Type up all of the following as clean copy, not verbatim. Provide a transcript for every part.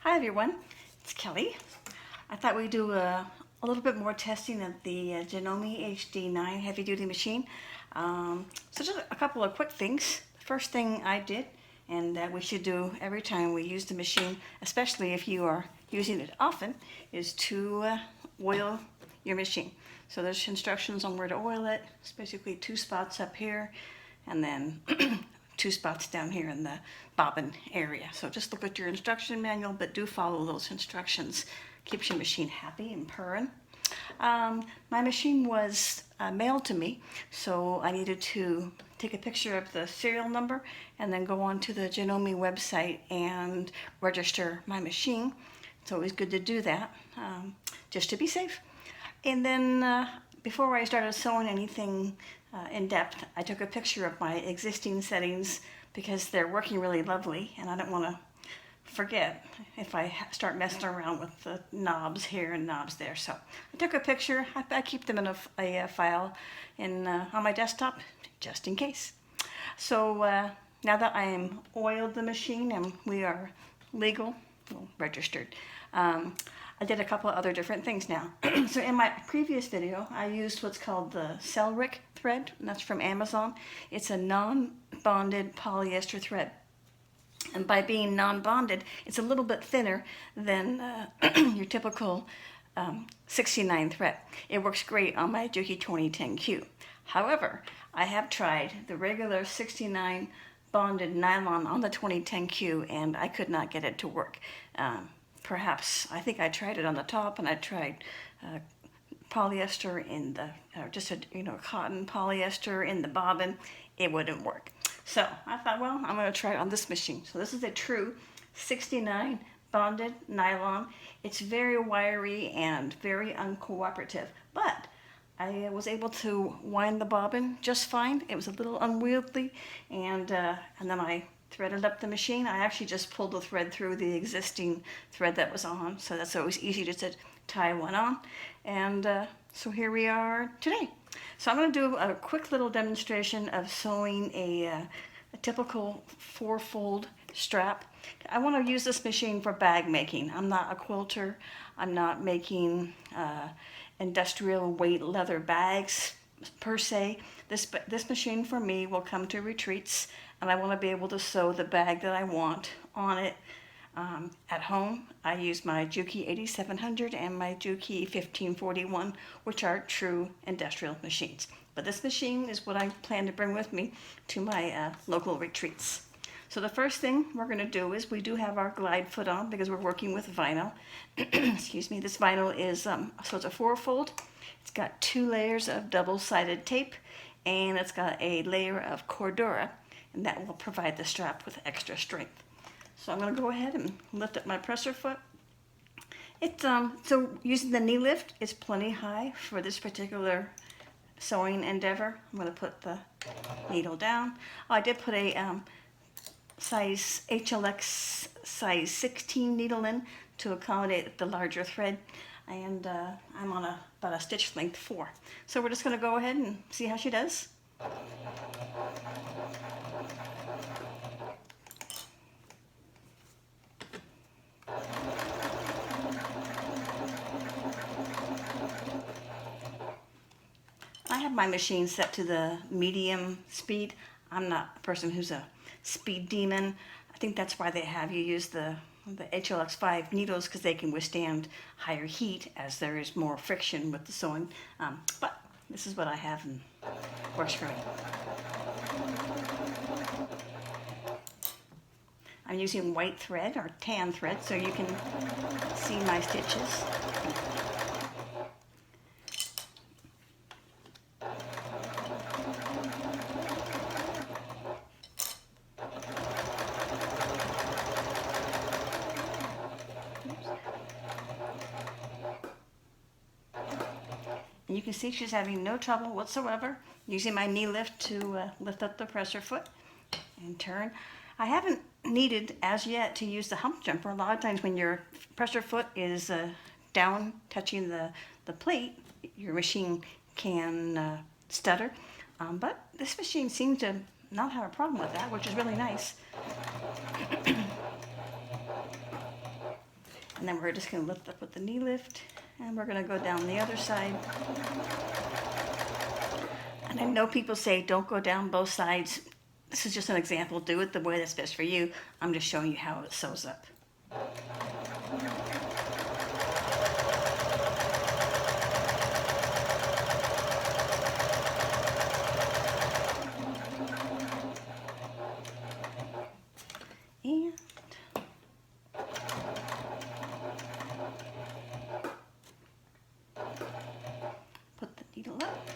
Hi everyone, it's Kelly. I thought we'd do a little bit more testing of the Janome HD9 heavy duty machine. So just a couple of quick things. The first thing I did, and that we should do every time we use the machine, especially if you are using it often, is to oil your machine. So there's instructions on where to oil it. It's basically 2 spots up here and then 2 spots down here in the bobbin area. So just look at your instruction manual, but do follow those instructions. Keeps your machine happy and purring. My machine was mailed to me, so I needed to take a picture of the serial number and then go on to the Janome website and register my machine. It's always good to do that, just to be safe. And then before I started sewing anything in depth, I took a picture of my existing settings because they're working really lovely, and I don't want to forget if I start messing around with the knobs here and knobs there. So I took a picture. I keep them in a file on my desktop just in case. So now that I am oiled the machine and we are legal, well, registered, I did a couple of other different things now. So in my previous video, I used what's called the Sellrick thread, and that's from Amazon. It's a non-bonded polyester thread. And by being non-bonded, it's a little bit thinner than your typical 69 thread. It works great on my Juki 2010Q. However, I have tried the regular 69 bonded nylon on the 2010Q, and I could not get it to work. Perhaps, I think I tried it on the top, and I tried polyester in the, just a cotton polyester in the bobbin. It wouldn't work. So I thought, well, I'm going to try it on this machine. So this is a true 69 bonded nylon. It's very wiry and very uncooperative, but I was able to wind the bobbin just fine. It was a little unwieldy, and then I threaded up the machine. I actually just pulled the thread through the existing thread that was on, so that's always easy just to tie one on. And so here we are today. So I'm going to do a quick little demonstration of sewing a typical 4-fold strap. I want to use this machine for bag making. I'm not a quilter. I'm not making industrial weight leather bags per se. This machine for me will come to retreats, and I want to be able to sew the bag that I want on it. At home, I use my Juki 8700 and my Juki 1541, which are true industrial machines. But this machine is what I plan to bring with me to my local retreats. So the first thing we're going to do is we do have our glide foot on because we're working with vinyl. Excuse me. This vinyl is, so it's a 4-fold. It's got 2 layers of double-sided tape, and it's got a layer of Cordura, and that will provide the strap with extra strength. So I'm going to go ahead and lift up my presser foot. So using the knee lift is plenty high for this particular sewing endeavor. I'm going to put the needle down. Oh, I did put a size HLX size 16 needle in to accommodate the larger thread, and I'm on about a stitch length 4. So we're just going to go ahead and see how she does. I have my machine set to the medium speed. I'm not a person who's a speed demon. I think that's why they have you use the HLX5 needles, because they can withstand higher heat as there is more friction with the sewing. But this is what I have and works for me. I'm using white thread or tan thread so you can see my stitches. And you can see she's having no trouble whatsoever using my knee lift to lift up the presser foot and turn. I haven't needed as yet to use the hump jumper. A lot of times when your presser foot is down touching the plate, your machine can stutter. But this machine seems to not have a problem with that, which is really nice. And then we're just going to lift up with the knee lift, and we're going to go down the other side. And I know people say don't go down both sides. This is just an example. Do it the way that's best for you. I'm just showing you how it sews up. And put the needle up.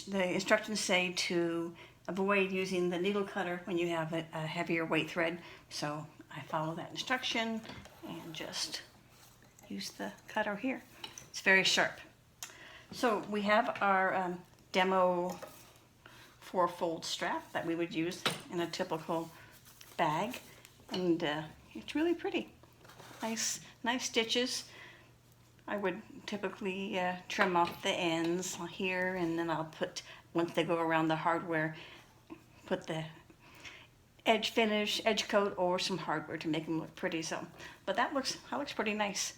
The instructions say to avoid using the needle cutter when you have a heavier weight thread. So I follow that instruction and just use the cutter here. It's very sharp. So we have our demo 4-fold strap that we would use in a typical bag, and it's really pretty. Nice stitches. I would typically trim off the ends here, and then I'll put, once they go around the hardware, put the edge finish, edge coat, or some hardware to make them look pretty. So, but that looks pretty nice.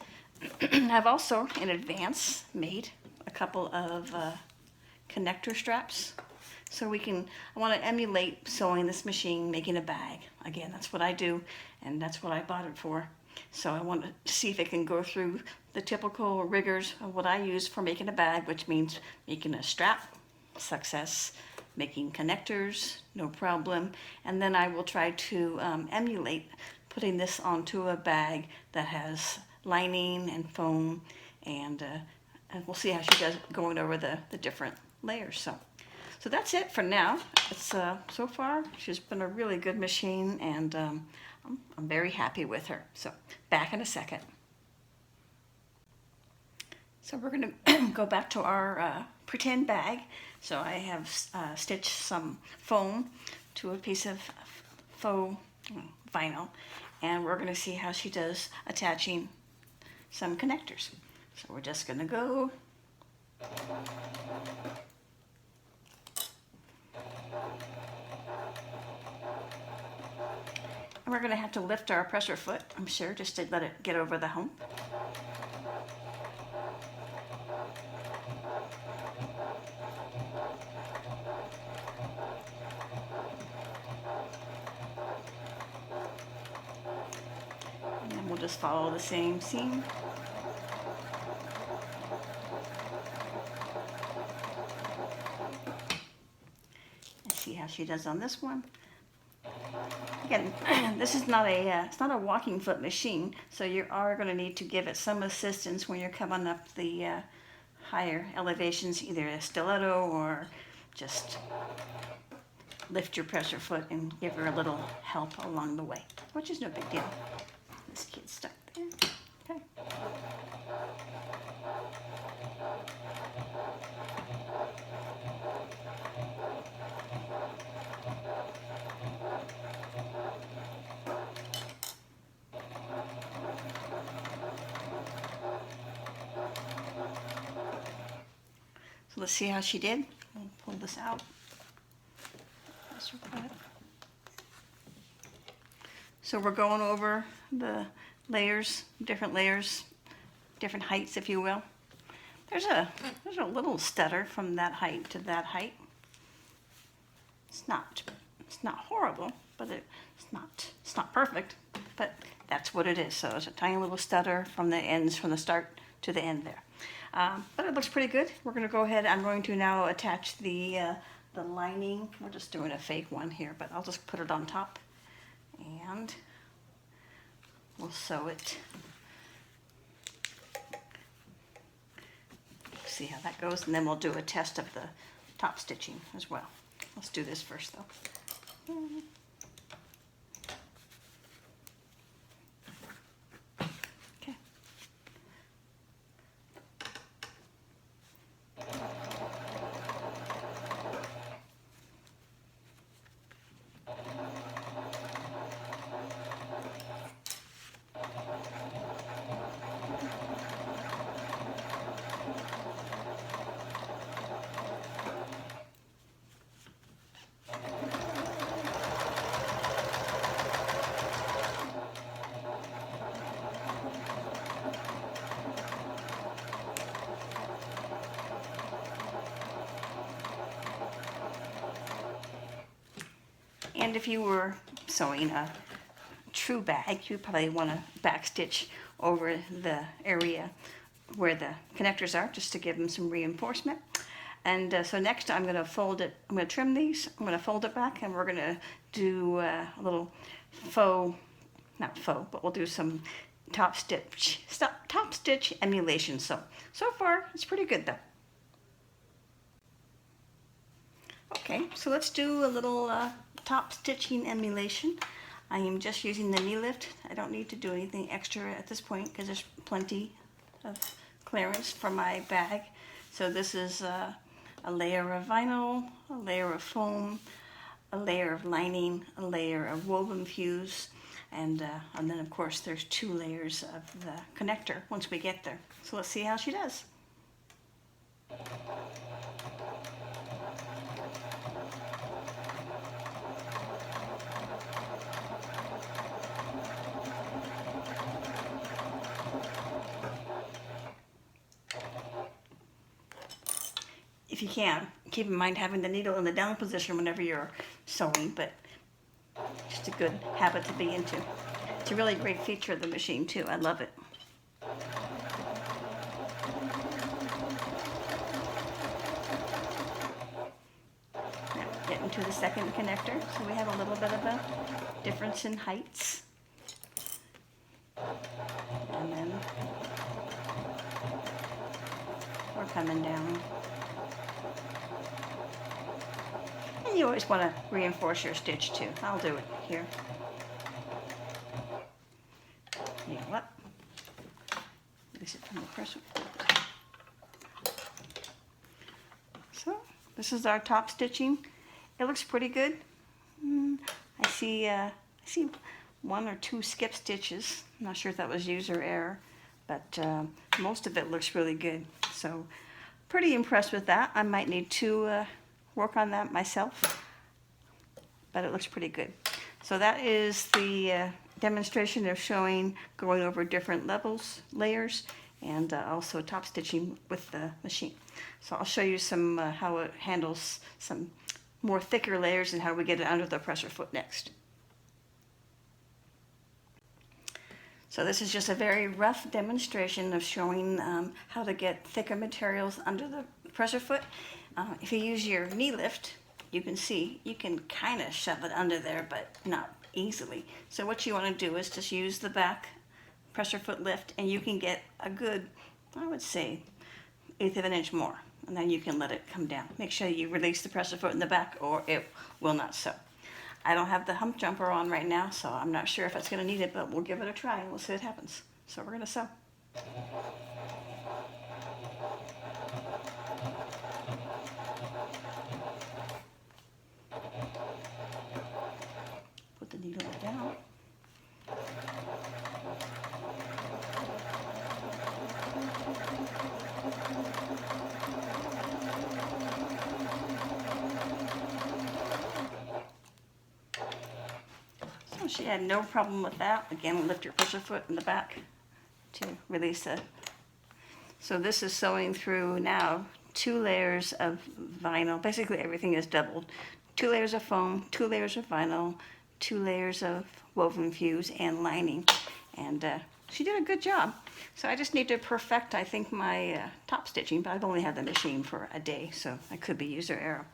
I've also in advance made a couple of connector straps, so I want to emulate sewing this machine, making a bag. Again, that's what I do, and that's what I bought it for. So I want to see if it can go through the typical rigors of what I use for making a bag, which means making a strap, success, making connectors, no problem, and then I will try to emulate putting this onto a bag that has lining and foam, and we'll see how she does going over the different layers. So that's it for now. It's so far she's been a really good machine, and I'm very happy with her. So back in a second. So we're going to go back to our pretend bag. So I have stitched some foam to a piece of faux vinyl, and we're going to see how she does attaching some connectors. So we're just going to go. And we're going to have to lift our pressure foot, I'm sure, just to let it get over the hump. And then we'll just follow the same seam. Let's see how she does on this one. Again, this is not it's not a walking foot machine, so you are going to need to give it some assistance when you're coming up the higher elevations, either a stiletto or just lift your pressure foot and give her a little help along the way, which is no big deal. This kid's stuck there. Okay. So let's see how she did. We'll pull this out. So we're going over the layers, different heights, if you will. There's a little stutter from that height to that height. It's not horrible, but it's not perfect, but that's what it is. So it's a tiny little stutter from the ends, from the start to the end there. But it looks pretty good. We're going to go ahead. I'm going to now attach the lining. We're just doing a fake one here, but I'll just put it on top, and we'll sew it. See how that goes, and then we'll do a test of the top stitching as well. Let's do this first, though. Okay. And if you were sewing a true bag, you'd probably want to back stitch over the area where the connectors are, just to give them some reinforcement. And so next I'm going to fold it, I'm going to trim these, I'm going to fold it back, and we're going to do a little not faux, but we'll do some top stitch emulation. So far it's pretty good though. Okay, so let's do a little top stitching emulation. I am just using the knee lift. I don't need to do anything extra at this point because there's plenty of clearance for my bag. So this is a layer of vinyl, a layer of foam, a layer of lining, a layer of woven fuse, and then of course there's 2 layers of the connector once we get there. So let's see how she does. If you can, keep in mind having the needle in the down position whenever you're sewing, but just a good habit to be into. It's a really great feature of the machine too. I love it. Now, get into the second connector. So we have a little bit of a difference in heights. And then we're coming down. And you always want to reinforce your stitch too. I'll do it here. Needle up. Release it from the presser. So this is our top stitching. It looks pretty good. I see 1 or 2 skip stitches. I'm not sure if that was user error, but most of it looks really good. So pretty impressed with that. I might need to work on that myself, but it looks pretty good. So that is the demonstration of going over different layers, and also top stitching with the machine. So I'll show you some how it handles some more thicker layers and how we get it under the presser foot next. So this is just a very rough demonstration of showing how to get thicker materials under the presser foot. If you use your knee lift, you can see you can kind of shove it under there, but not easily. So what you want to do is just use the back presser foot lift, and you can get a good, I would say, 1/8 of an inch more, and then you can let it come down. Make sure you release the presser foot in the back or it will not sew. I don't have the hump jumper on right now, so I'm not sure if it's going to need it, but we'll give it a try and we'll see what happens. So we're going to sew. Put the needle down. So she had no problem with that. Again, lift your presser foot in the back to release it. So this is sewing through now 2 layers of vinyl. Basically everything is doubled. 2 layers of foam, 2 layers of vinyl, 2 layers of woven fuse and lining. And she did a good job. So I just need to perfect, I think, my top stitching, but I've only had the machine for a day, so I could be user error.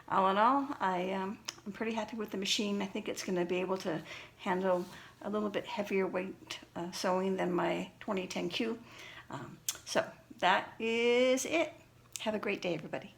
All in all, I'm pretty happy with the machine. I think it's going to be able to handle a little bit heavier weight sewing than my 2010Q. So that is it. Have a great day, everybody.